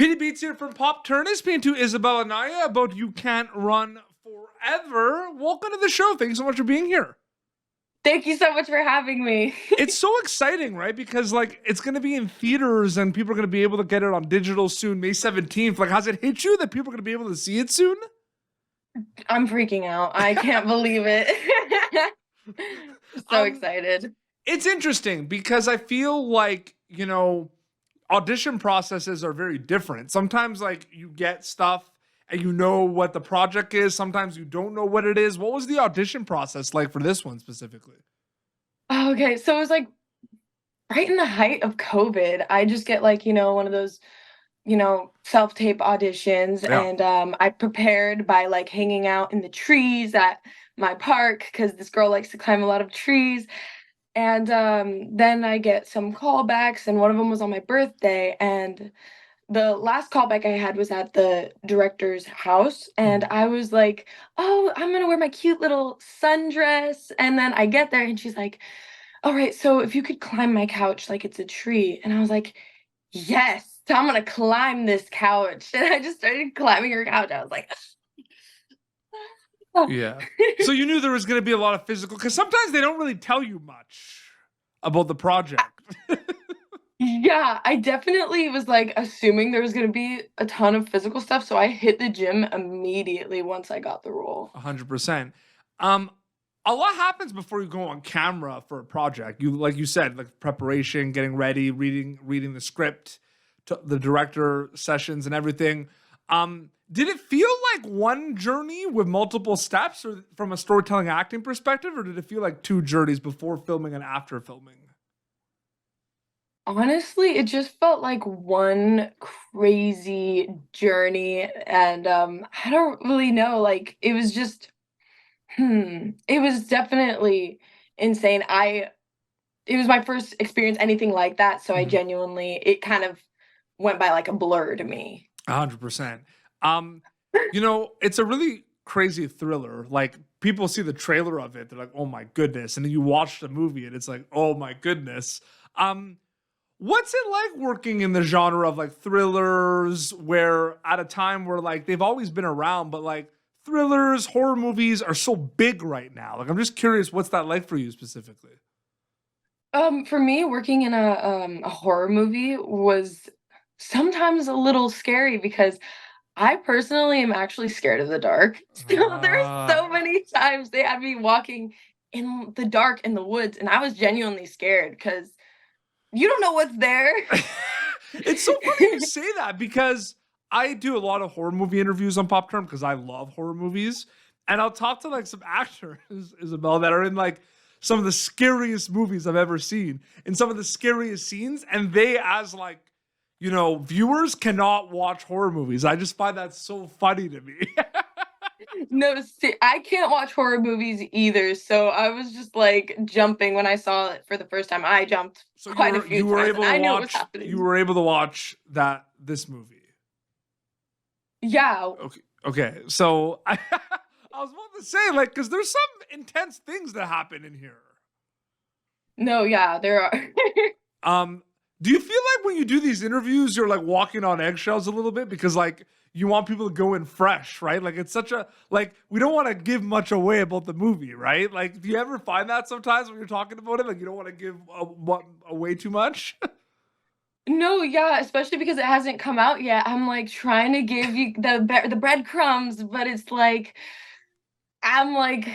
Petey Beats here from Pop Turner, speaking to Isabelle Anaya about You Can't Run Forever. Welcome to the show. Thanks so much for being here. Thank you so much for having me. It's so exciting, right? Because like it's going to be in theaters and people are going to be able to get it on digital soon, May 17th. Like, has it hit you that people are going to be able to see it soon? I'm freaking out. I can't believe it. So excited. It's interesting because I feel like, audition processes are very different. Sometimes like you get stuff and you know what the project is. Sometimes you don't know what it is. What was the audition process like for this one specifically? Okay, so it was like right in the height of COVID. I just get like, one of those, self-tape auditions. Yeah. And I prepared by like hanging out in the trees at my park because this girl likes to climb a lot of trees. And then I get some callbacks, and one of them was on my birthday. And the last callback I had was at the director's house, and I was like, "Oh, I'm gonna wear my cute little sundress." And then I get there, and she's like, "All right, so if you could climb my couch like it's a tree," and I was like, "Yes, so I'm gonna climb this couch." And I just started climbing her couch. I was like, Yeah. So you knew there was going to be a lot of physical, because sometimes they don't really tell you much about the project. Yeah, I definitely was like assuming there was gonna be a ton of physical stuff, so I hit the gym immediately once I got the role. 100%. Um, a lot happens before you go on camera for a project. Like you said, like preparation, getting ready, reading the script, to the director sessions and everything. Did it feel like one journey with multiple steps, or from a storytelling acting perspective, or did it feel like two journeys before filming and after filming? Honestly, it just felt like one crazy journey, and I don't really know, like it was just it was definitely insane. I It was my first experience anything like that, so I Mhm. genuinely it kind of went by like a blur to me. 100%. Um, it's a really crazy thriller. Like people see the trailer of it, they're like, "Oh my goodness," and then you watch the movie, and it's like, "Oh my goodness." Um, what's it like working in the genre of like thrillers, where at a time where like they've always been around, but like thrillers, horror movies are so big right now. Like, I'm just curious, what's that like for you specifically? For me, working in a horror movie was sometimes a little scary because I personally am actually scared of the dark. So there's so Ah. many times they had me walking in the dark in the woods, and I was genuinely scared because you don't know what's there. It's so funny you say that, because I do a lot of horror movie interviews on Pop Term because I love horror movies. And I'll talk to like some actors, Isabel, that are in like some of the scariest movies I've ever seen, in some of the scariest scenes. And they, as like, viewers, cannot watch horror movies. I just find that so funny to me. No, see, I can't watch horror movies either. So I was just like jumping when I saw it for the first time. I jumped So you quite a were few you were times, and able to I knew it was watch you happening. were able to watch this movie. Yeah. Okay. Okay. So I was about to say, like, because there's some intense things that happen in here. No, yeah, there are. Um, do you feel like when you do these interviews, you're like walking on eggshells a little bit, because like you want people to go in fresh, right? Like it's such a, like, we don't want to give much away about the movie, right? Like, do you ever find that sometimes when you're talking about it, like you don't want to give away too much? No, yeah, especially because it hasn't come out yet. I'm like trying to give you the breadcrumbs, but it's like I'm like,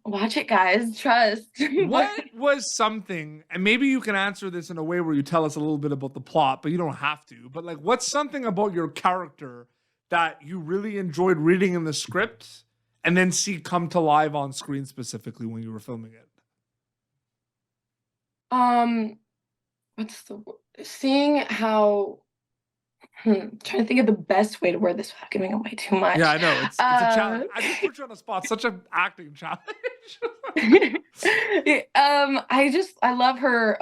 watch it, guys, trust. But What was something, and maybe you can answer this in a way where you tell us a little bit about the plot, but you don't have to. But like, what's something about your character that you really enjoyed reading in the script and then see come to life on screen specifically when you were filming it? um, seeing how trying to think of the best way to word this without giving away too Yeah, much. I know it's a Uh, challenge. I just put you on the spot. Such an acting challenge. I love her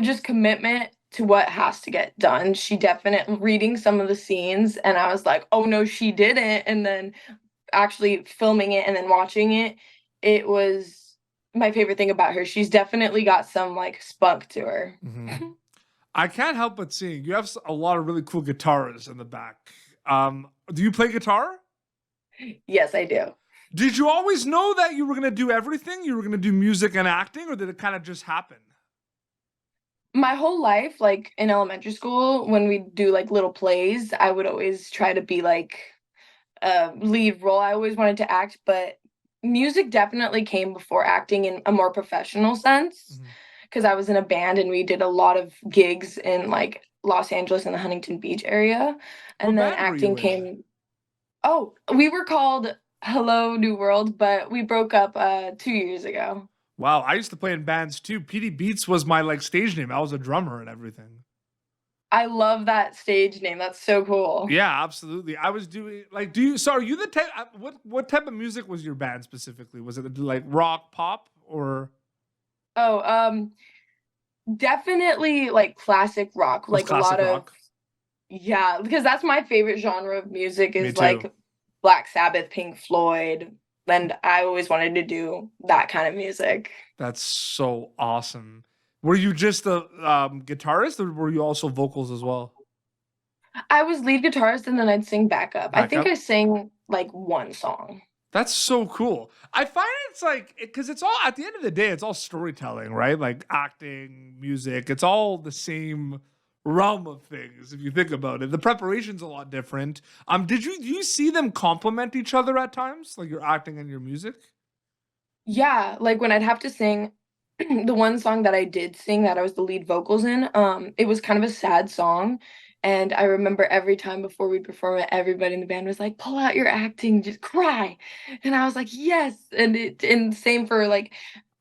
just commitment to what has to get done. She definitely reading some of the scenes, and I was like, oh no, she didn't. And then actually filming it and then watching it, it was my favorite thing about her. She's definitely got some like spunk to her. Mhm. I can't help but seeing you have a lot of really cool guitars in the back. Do you play guitar? Yes, I do. Did you always know that you were gonna do everything? You were gonna do music and acting, or did it kind of just happen? My whole life, like in elementary school, when we do like little plays, I would always try to be like a lead role. I always wanted to act, but music definitely came before acting in a more professional sense Mhm. because I was in a band and we did a lot of gigs in like Los Angeles and the Huntington Beach area. What And then band were acting you in? came. Oh, we were called Hello New World, but we broke up 2 years ago. Wow, I used to play in bands too. PD Beats was my like stage name. I was a drummer and everything. I love that stage name. That's so cool. Yeah, absolutely. I was doing like, do you? So, are you the type? What type of music was your band specifically? Was it like rock, pop, or Oh, definitely like classic rock, was like a classic lot of. rock? Yeah, because that's my favorite genre of music Me is too. like Black Sabbath, Pink Floyd, and I always wanted to do that kind of music. That's so awesome. Were you just a guitarist, or were you also vocals as well? I was lead guitarist and then I'd sing backup. I think I Backup. sang like one song. That's so cool. I find it's like because it's all at the end of the day, it's all storytelling, right? Like acting, music, it's all the same realm of things if you think about it. The preparation's a lot different. Do you see them complement each other at times, like your acting and your music? Yeah, like when I'd have to sing the one song that I did sing that I was the lead vocals in, it was kind of a sad song. And I remember every time before we'd perform it, everybody in the band was like, pull out your acting, just cry. And I was like, yes. And same for like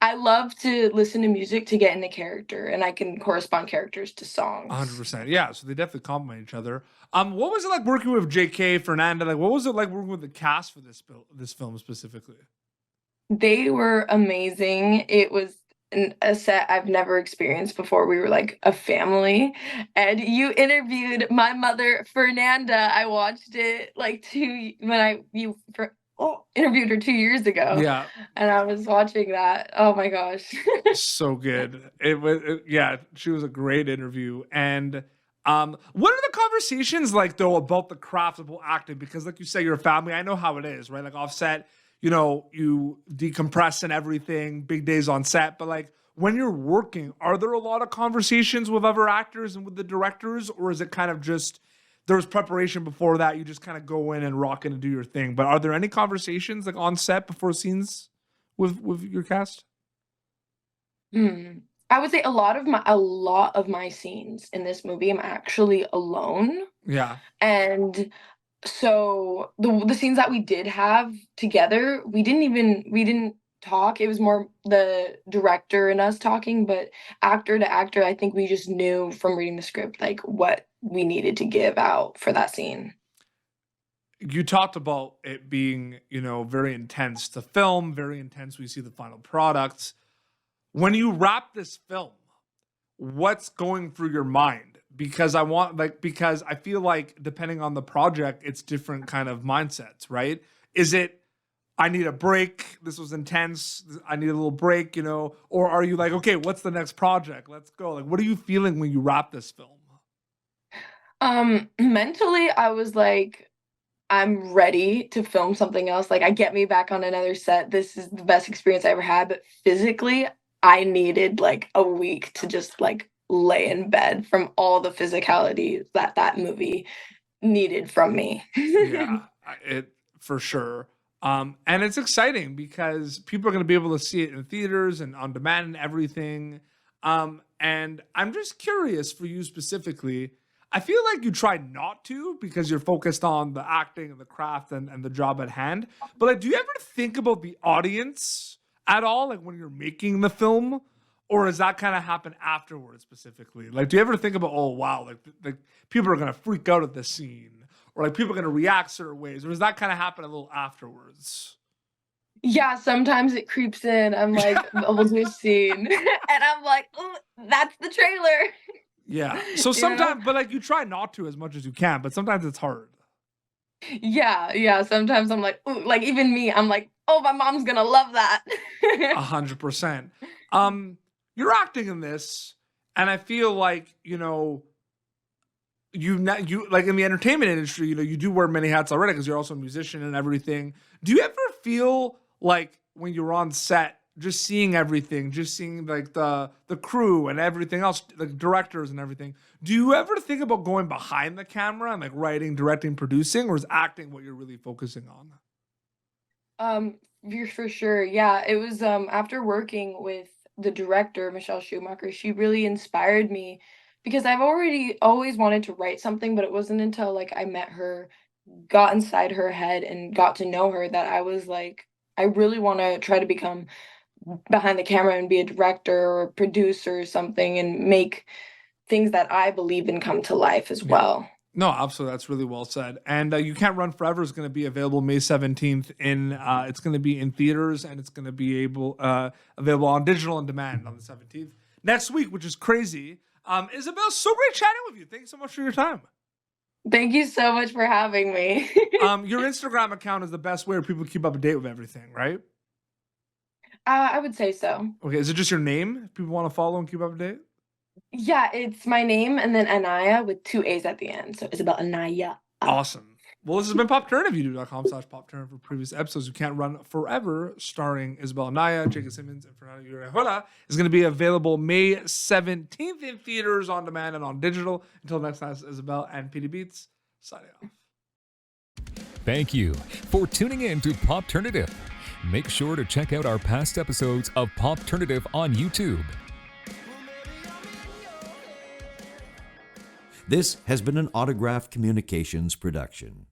I love to listen to music to get into character and I can correspond characters to songs. 100%. Yeah, so they definitely complement each other. What was it like working with J.K. Fernanda? Like, what was it like working with the cast for this film specifically? They were amazing. It was a set I've never experienced before. We were like a family, and you interviewed my mother, Fernanda. I watched it like when I you for interviewed her 2 years ago, Yeah, and I was watching that. Oh my gosh. so good. Yeah, she was a great interview. And what are the conversations like though about the craft of acting? Because like you say, you're a family. I know how it is, right? Like offset, you decompress and everything, big days on set, but like when you're working, are there a lot of conversations with other actors and with the directors, or is it kind of just there's preparation before that, you just kind of go in and rock in and do your thing? But are there any conversations like on set before scenes with your cast? Hmm. I would say a lot of my scenes in this movie, I'm actually alone, Yeah. and so the scenes that we did have together, we didn't talk. It was more the director and us talking, but actor to actor, I think we just knew from reading the script like what we needed to give out for that scene. You talked about it being, very intense to film, very intense. We see the final product. When you wrap this film, what's going through your mind? Because I feel like depending on the project, it's different kind of mindsets, right? Is it I need a break. This was intense. I need a little break, or are you like, okay, what's the next project? Let's go. Like, what are you feeling when you wrap this film? Mentally, I was like, I'm ready to film something else. Like, I get me back on another set. This is the best experience I ever had. But physically, I needed like a week to just like lay in bed from all the physicality that that movie needed from me. Yeah, it for sure. And it's exciting because people are going to be able to see it in theaters and on demand and everything. And I'm just curious for you specifically. I feel like you try not to because you're focused on the acting and the craft and the job at hand. But like, do you ever think about the audience at all? Like when you're making the film, or does that kind of happen afterwards specifically? Like, do you ever think about, oh wow, like people are gonna freak out at this scene, or like people are gonna react certain ways, or does that kind of happen a little afterwards? Yeah, sometimes it creeps in. I'm like, we'll do a scene, and I'm like, "Ooh, that's the trailer," Yeah. So you know? sometimes, but like you try not to as much as you can, but sometimes it's hard. Yeah, yeah. Sometimes I'm like, ooh, like even me, I'm like, oh, my mom's gonna love that. 100%. Um, you're acting in this, And I feel like, you like in the entertainment industry, you do wear many hats already because you're also a musician and everything. Do you ever feel like when you're on set, just seeing everything, just seeing like the crew and everything else, like directors and everything, do you ever think about going behind the camera and like writing, directing, producing, or is acting what you're really focusing on? You're for sure. Yeah, it was after working with the director, Michelle Schumacher, she really inspired me because I've already always wanted to write something, but it wasn't until like I met her, got inside her head and got to know her that I was like, I really want to try to become behind the camera and be a director or a producer or something and make things that I believe in come to life as Yeah. well. No, absolutely. That's really well said. And You Can't Run Forever is going to be available May 17th it's going to be in theaters, and it's going to be available on digital on demand on the 17th next week, which is crazy. Isabelle, so great chatting with you. Thank you so much for your time. Thank you so much for having me. Your Instagram account is the best way where people keep up to date with everything, right? I would say so. Okay. Is it just your name? If people want to follow and keep up to date? Yeah, it's my name and then Anaya with 2 A's at the end. So Isabelle Anaya. Awesome. Well, this has been Pop Turn. YouTube.com/Pop Turn for previous episodes. You Can't Run Forever, starring Isabelle Anaya, J.K. Simmons, and Fernanda Urrejola, is going to be available May 17th in theaters, on demand, and on digital. Until next time, it's Isabelle and PD Beats signing off. Thank you for tuning in to Popternative. Make sure to check out our past episodes of Popternative on YouTube. This has been an Autograph Communications production.